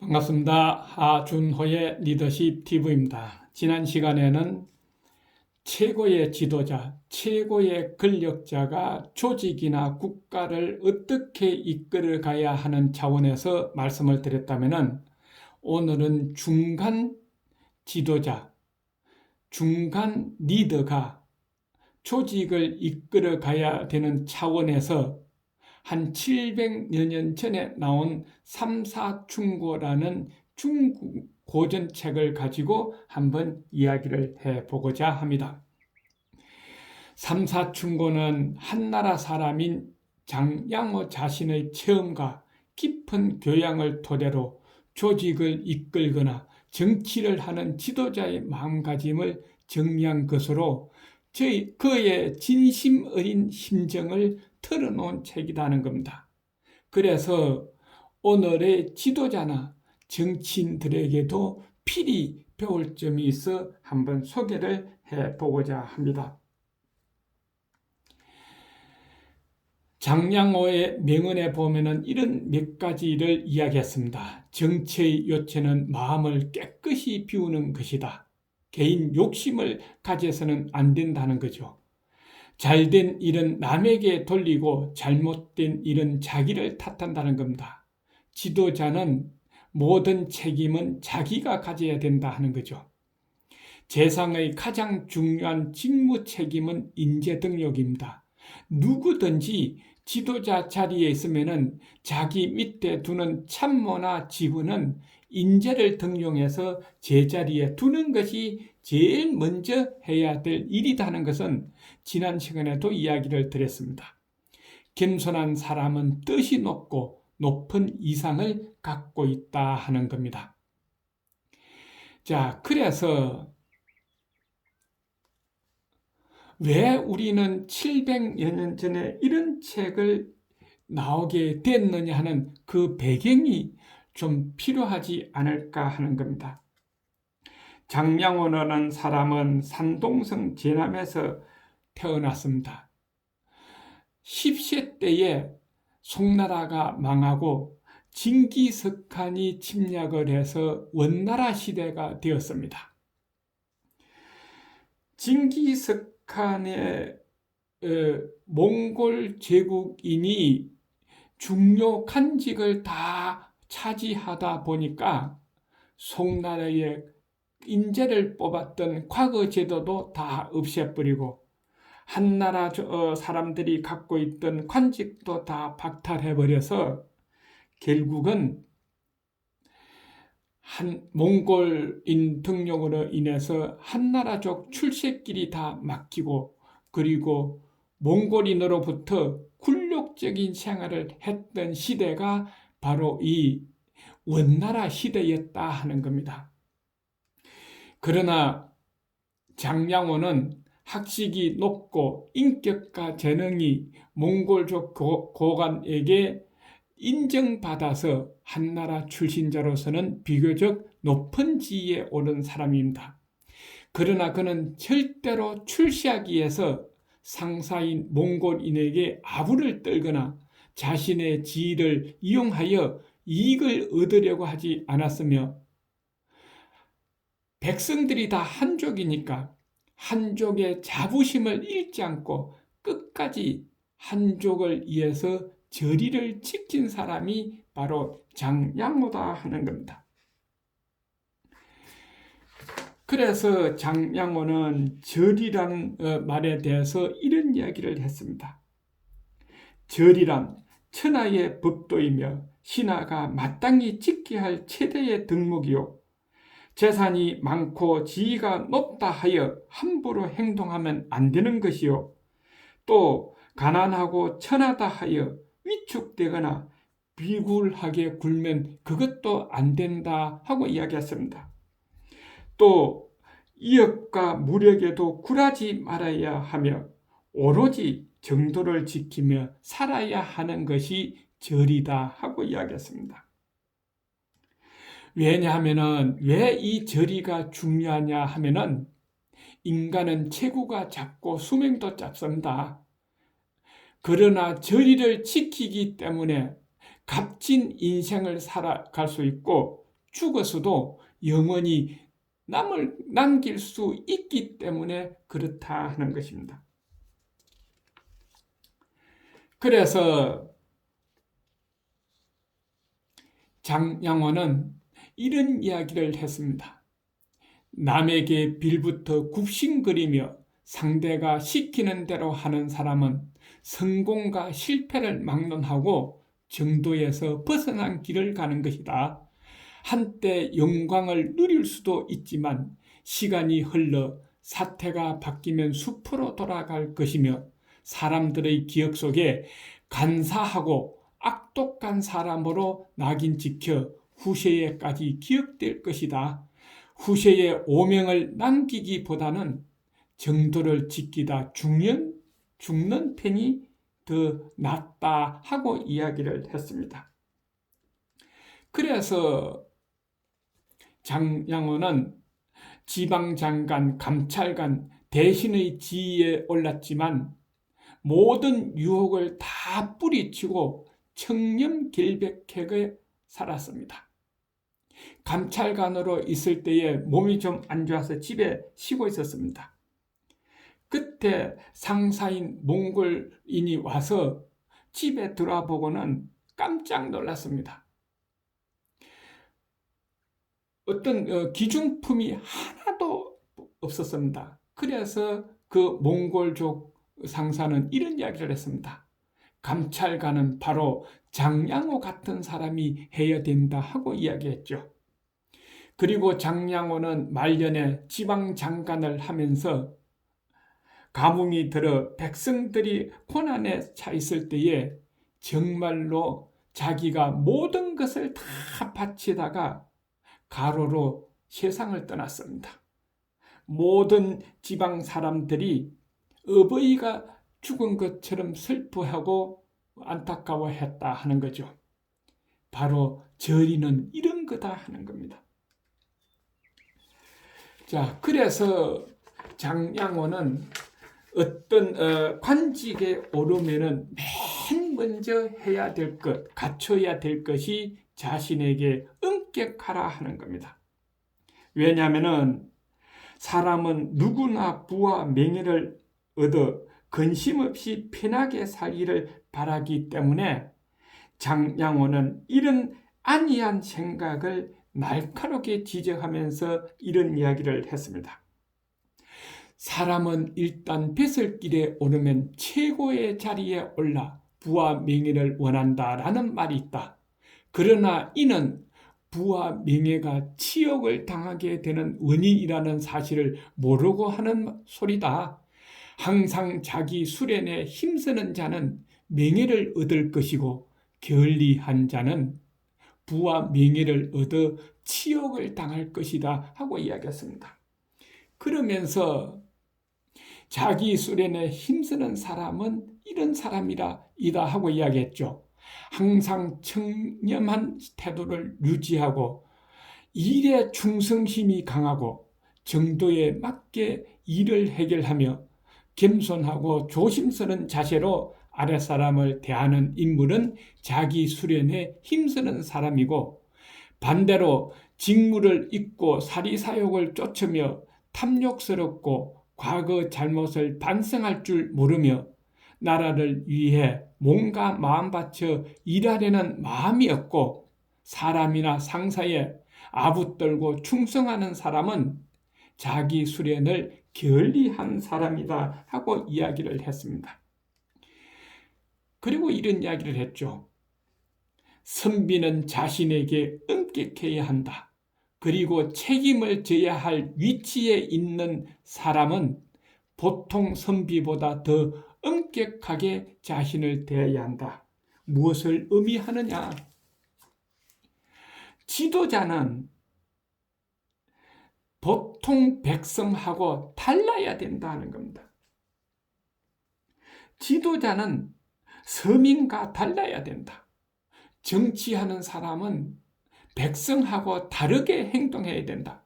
반갑습니다. 하준호의 리더십 TV입니다. 지난 시간에는 최고의 지도자, 최고의 권력자가 조직이나 국가를 어떻게 이끌어 가야 하는 차원에서 말씀을 드렸다면, 오늘은 중간 지도자, 중간 리더가 조직을 이끌어 가야 되는 차원에서 한 700여 년 전에 나온 삼사충고라는 중국 고전책을 가지고 한번 이야기를 해보고자 합니다. 삼사충고는 한나라 사람인 장양호 자신의 체험과 깊은 교양을 토대로 조직을 이끌거나 정치를 하는 지도자의 마음가짐을 정리한 것으로 그의 진심 어린 심정을 털어놓은 책이라는 겁니다. 그래서 오늘의 지도자나 정치인들에게도 필히 배울 점이 있어 한번 소개를 해보고자 합니다. 장양호의 명언에 보면은 이런 몇 가지를 이야기했습니다. 정치의 요체는 마음을 깨끗이 비우는 것이다. 개인 욕심을 가져서는 안 된다는 거죠. 잘된 일은 남에게 돌리고 잘못된 일은 자기를 탓한다는 겁니다. 지도자는 모든 책임은 자기가 가져야 된다 하는 거죠. 재상의 가장 중요한 직무 책임은 인재 등록입니다. 누구든지 지도자 자리에 있으면은 자기 밑에 두는 참모나 직원은 인재를 등용해서 제자리에 두는 것이 제일 먼저 해야 될 일이라는 것은 지난 시간에도 이야기를 드렸습니다. 겸손한 사람은 뜻이 높고 높은 이상을 갖고 있다 하는 겁니다. 자, 그래서 왜 우리는 700여 년 전에 이런 책을 나오게 됐느냐 하는 그 배경이 좀 필요하지 않을까 하는 겁니다. 장양호라는 사람은 산동성 제남에서 태어났습니다. 10세 때에 송나라가 망하고 징기스칸이 침략을 해서 원나라 시대가 되었습니다. 징기스칸의 몽골 제국인이 중요 간직을 다 차지하다 보니까 송나라의 인재를 뽑았던 과거 제도도 다 없애버리고 한나라 사람들이 갖고 있던 관직도 다 박탈해버려서 결국은 몽골인 등용으로 인해서 한나라족 출세길이 다 막히고, 그리고 몽골인으로부터 굴욕적인 생활을 했던 시대가 바로 이 원나라 시대였다 하는 겁니다. 그러나 장양호는 학식이 높고 인격과 재능이 몽골족 고관에게 인정받아서 한나라 출신자로서는 비교적 높은 지위에 오른 사람입니다. 그러나 그는 절대로 출세하기 위해서 상사인 몽골인에게 아부를 떨거나 자신의 지위를 이용하여 이익을 얻으려고 하지 않았으며, 백성들이 다 한족이니까 한족의 자부심을 잃지 않고 끝까지 한족을 위해서 절의를 지킨 사람이 바로 장양호다 하는 겁니다. 그래서 장양호는 절이라는 말에 대해서 이런 이야기를 했습니다. 절이란 천하의 법도이며 신하가 마땅히 지켜야 할 최대의 덕목이요, 재산이 많고 지위가 높다 하여 함부로 행동하면 안 되는 것이요, 또 가난하고 천하다 하여 위축되거나 비굴하게 굴면 그것도 안 된다 하고 이야기했습니다. 또 이역과 무력에도 굴하지 말아야 하며 오로지 정도를 지키며 살아야 하는 것이 절이다 하고 이야기했습니다. 왜냐하면은 왜 이 절이가 중요하냐 하면은 인간은 체구가 작고 수명도 짧습니다. 그러나 절의를 지키기 때문에 값진 인생을 살아갈 수 있고 죽어서도 영원히 남길 수 있기 때문에 그렇다 하는 것입니다. 그래서 장양호는 이런 이야기를 했습니다. 남에게 빌부터 굽신거리며 상대가 시키는 대로 하는 사람은 성공과 실패를 막론하고 정도에서 벗어난 길을 가는 것이다. 한때 영광을 누릴 수도 있지만 시간이 흘러 사태가 바뀌면 숲으로 돌아갈 것이며 사람들의 기억 속에 간사하고 악독한 사람으로 낙인 찍혀 후세에까지 기억될 것이다. 후세에 오명을 남기기보다는 정도를 지키다 죽는 편이 더 낫다 하고 이야기를 했습니다. 그래서 장양호는 지방장관, 감찰관 대신의 지위에 올랐지만 모든 유혹을 다 뿌리치고 청렴결백하게 살았습니다. 감찰관으로 있을 때에 몸이 좀 안 좋아서 집에 쉬고 있었습니다. 그때 상사인 몽골인이 와서 집에 들어보고는 깜짝 놀랐습니다. 어떤 기중품이 하나도 없었습니다. 그래서 그 몽골족 상사는 이런 이야기를 했습니다. 감찰관은 바로 장양호 같은 사람이 해야 된다 하고 이야기했죠. 그리고 장양호는 말년에 지방장관을 하면서 가뭄이 들어 백성들이 고난에 차 있을 때에 정말로 자기가 모든 것을 다 바치다가 가로로 세상을 떠났습니다. 모든 지방 사람들이 어버이가 죽은 것처럼 슬퍼하고 안타까워했다 하는 거죠. 바로 절이는 이런 거다 하는 겁니다. 자, 그래서 장양호는 어떤 관직에 오르면은 맨 먼저 해야 될 것, 갖춰야 될 것이 자신에게 엄격하라 하는 겁니다. 왜냐하면은 사람은 누구나 부와 명예를 얻어 근심 없이 편하게 살기를 바라기 때문에 장양호는 이런 안이한 생각을 날카롭게 지적하면서 이런 이야기를 했습니다. 사람은 일단 벼슬길에 오르면 최고의 자리에 올라 부와 명예를 원한다라는 말이 있다. 그러나 이는 부와 명예가 치욕을 당하게 되는 원인이라는 사실을 모르고 하는 소리다. 항상 자기 수련에 힘쓰는 자는 명예를 얻을 것이고 게을리한 자는 부와 명예를 얻어 치욕을 당할 것이다 하고 이야기했습니다. 그러면서 자기 수련에 힘쓰는 사람은 이런 사람이다 하고 이야기했죠. 항상 청렴한 태도를 유지하고 일에 충성심이 강하고 정도에 맞게 일을 해결하며 겸손하고 조심스러운 자세로 아랫사람을 대하는 인물은 자기 수련에 힘쓰는 사람이고, 반대로 직무를 잊고 사리사욕을 쫓으며 탐욕스럽고 과거 잘못을 반성할 줄 모르며 나라를 위해 몸과 마음 바쳐 일하려는 마음이 없고 사람이나 상사에 아부떨고 충성하는 사람은 자기 수련을 게을리한 사람이다 하고 이야기를 했습니다. 그리고 이런 이야기를 했죠. 선비는 자신에게 엄격해야 한다. 그리고 책임을 져야 할 위치에 있는 사람은 보통 선비보다 더 엄격하게 자신을 대해야 한다. 무엇을 의미하느냐? 지도자는 보통 백성하고 달라야 된다는 겁니다. 지도자는 서민과 달라야 된다. 정치하는 사람은 백성하고 다르게 행동해야 된다.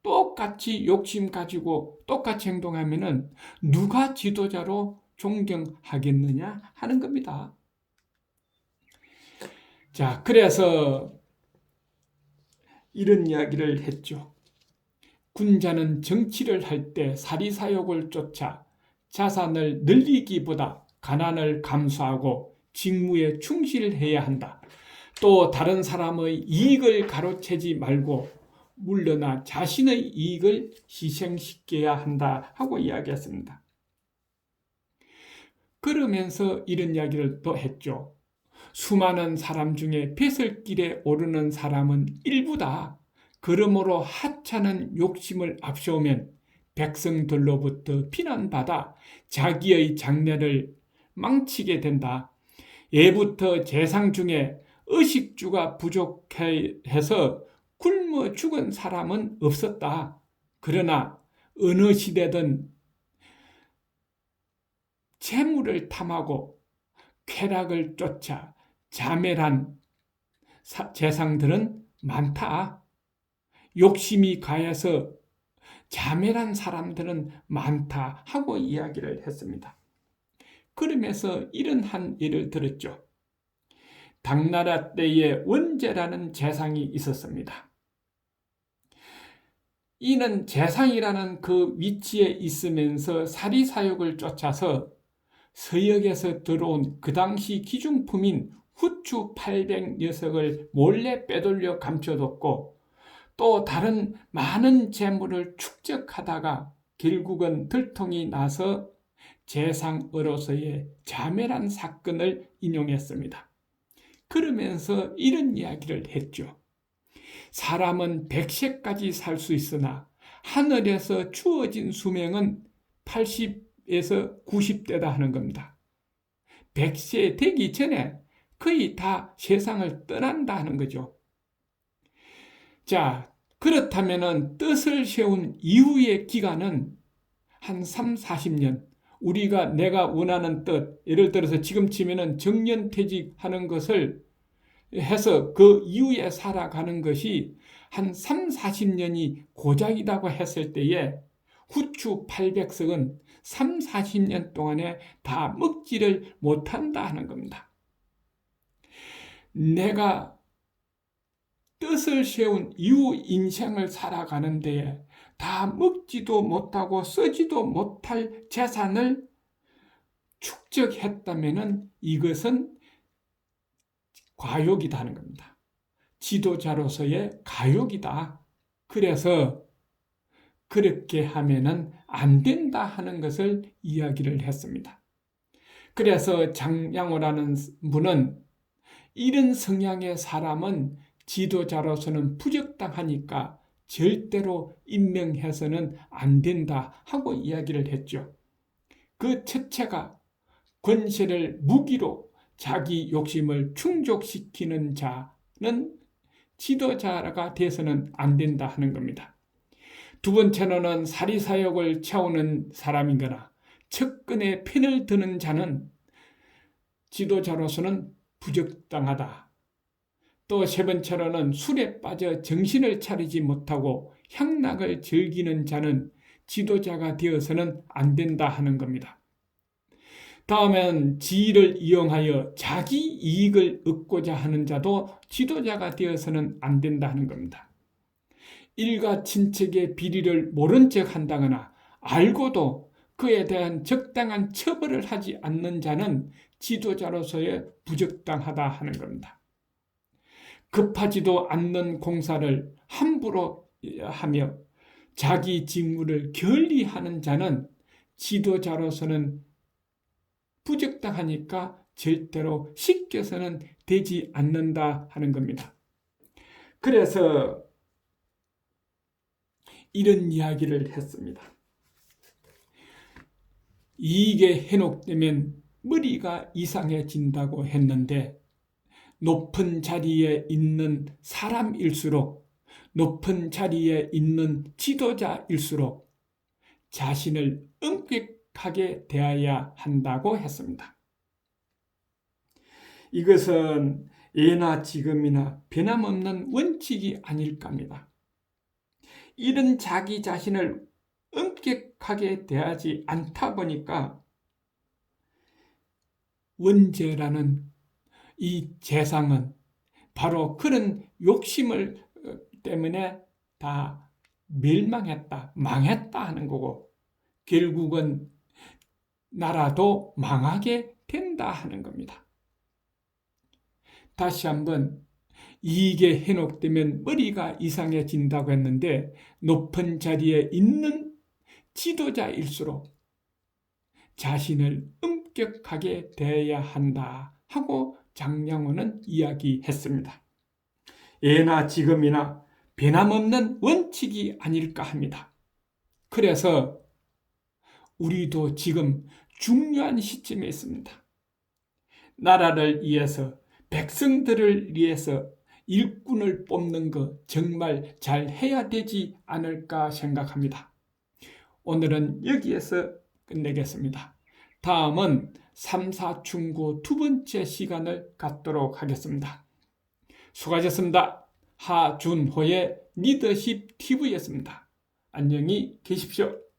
똑같이 욕심 가지고 똑같이 행동하면은 누가 지도자로 존경하겠느냐 하는 겁니다. 자, 그래서 이런 이야기를 했죠. 군자는 정치를 할 때 사리사욕을 쫓아 자산을 늘리기보다 가난을 감수하고 직무에 충실해야 한다. 또 다른 사람의 이익을 가로채지 말고 물러나 자신의 이익을 희생시켜야 한다 하고 이야기했습니다. 그러면서 이런 이야기를 또 했죠. 수많은 사람 중에 벼슬길에 오르는 사람은 일부다. 그러므로 하찮은 욕심을 앞세우면 백성들로부터 비난받아 자기의 장래를 망치게 된다. 예부터 재상 중에 의식주가 부족해서 굶어 죽은 사람은 없었다. 그러나 어느 시대든 재물을 탐하고 쾌락을 쫓아 자멸한 재상들은 많다. 욕심이 가해서 자멸한 사람들은 많다 하고 이야기를 했습니다. 그러면서 이런 한 예를 들었죠. 당나라 때에 원제라는 재상이 있었습니다. 이는 재상이라는 그 위치에 있으면서 사리사욕을 쫓아서 서역에서 들어온 그 당시 기중품인 후추 800녀석을 몰래 빼돌려 감춰뒀고 또 다른 많은 재물을 축적하다가 결국은 들통이 나서 재상으로서의 자멸한 사건을 인용했습니다. 그러면서 이런 이야기를 했죠. 사람은 100세까지 살 수 있으나 하늘에서 주어진 수명은 80에서 90대다 하는 겁니다. 100세 되기 전에 거의 다 세상을 떠난다 하는 거죠. 자, 그렇다면 뜻을 세운 이후의 기간은 한 3, 40년, 내가 원하는 뜻, 예를 들어서 지금 치면은 정년퇴직하는 것을 해서 그 이후에 살아가는 것이 한 3, 40년이 고작이라고 했을 때에 후추 800석은 3, 40년 동안에 다 먹지를 못한다 하는 겁니다. 내가 뜻을 세운 이후 인생을 살아가는 데에 다 먹지도 못하고 쓰지도 못할 재산을 축적했다면 이것은 과욕이다 하는 겁니다. 지도자로서의 가욕이다. 그래서 그렇게 하면은 안 된다 하는 것을 이야기를 했습니다. 그래서 장양호라는 분은 이런 성향의 사람은 지도자로서는 부적당하니까 절대로 임명해서는 안 된다 하고 이야기를 했죠. 그 첫째가 권세를 무기로 자기 욕심을 충족시키는 자는 지도자가 돼서는 안 된다 하는 겁니다. 두 번째로는 사리사욕을 채우는 사람이거나 측근의 편을 드는 자는 지도자로서는 부적당하다. 또 세 번째로는 술에 빠져 정신을 차리지 못하고 향락을 즐기는 자는 지도자가 되어서는 안 된다 하는 겁니다. 다음엔 지위를 이용하여 자기 이익을 얻고자 하는 자도 지도자가 되어서는 안 된다 하는 겁니다. 일가 친척의 비리를 모른 척 한다거나 알고도 그에 대한 적당한 처벌을 하지 않는 자는 지도자로서의 부적당하다 하는 겁니다. 급하지도 않는 공사를 함부로 하며 자기 직무를 게을리하는 자는 지도자로서는 부적당하니까 절대로 시켜서는 되지 않는다 하는 겁니다. 그래서 이런 이야기를 했습니다. 이익에 현혹되면 머리가 이상해진다고 했는데 높은 자리에 있는 사람일수록 높은 자리에 있는 지도자일수록 자신을 엄격하게 대해야 한다고 했습니다. 이것은 예나 지금이나 변함없는 원칙이 아닐까 합니다. 이런 자기 자신을 엄격하게 대하지 않다 보니까 원제라는 이 재상은 바로 그런 욕심을 때문에 다 멸망했다, 망했다 하는 거고, 결국은 나라도 망하게 된다 하는 겁니다. 다시 한번, 이익에 현혹되면 머리가 이상해진다고 했는데, 높은 자리에 있는 지도자일수록 자신을 엄격하게 대해야 한다 하고 장량호는 이야기했습니다. 예나 지금이나 변함없는 원칙이 아닐까 합니다. 그래서 우리도 지금 중요한 시점에 있습니다. 나라를 위해서, 백성들을 위해서 일꾼을 뽑는 거 정말 잘 해야 되지 않을까 생각합니다. 오늘은 여기에서 끝내겠습니다. 다음은 3사충고 두 번째 시간을 갖도록 하겠습니다. 수고하셨습니다. 하준호의 리더십 TV였습니다. 안녕히 계십시오.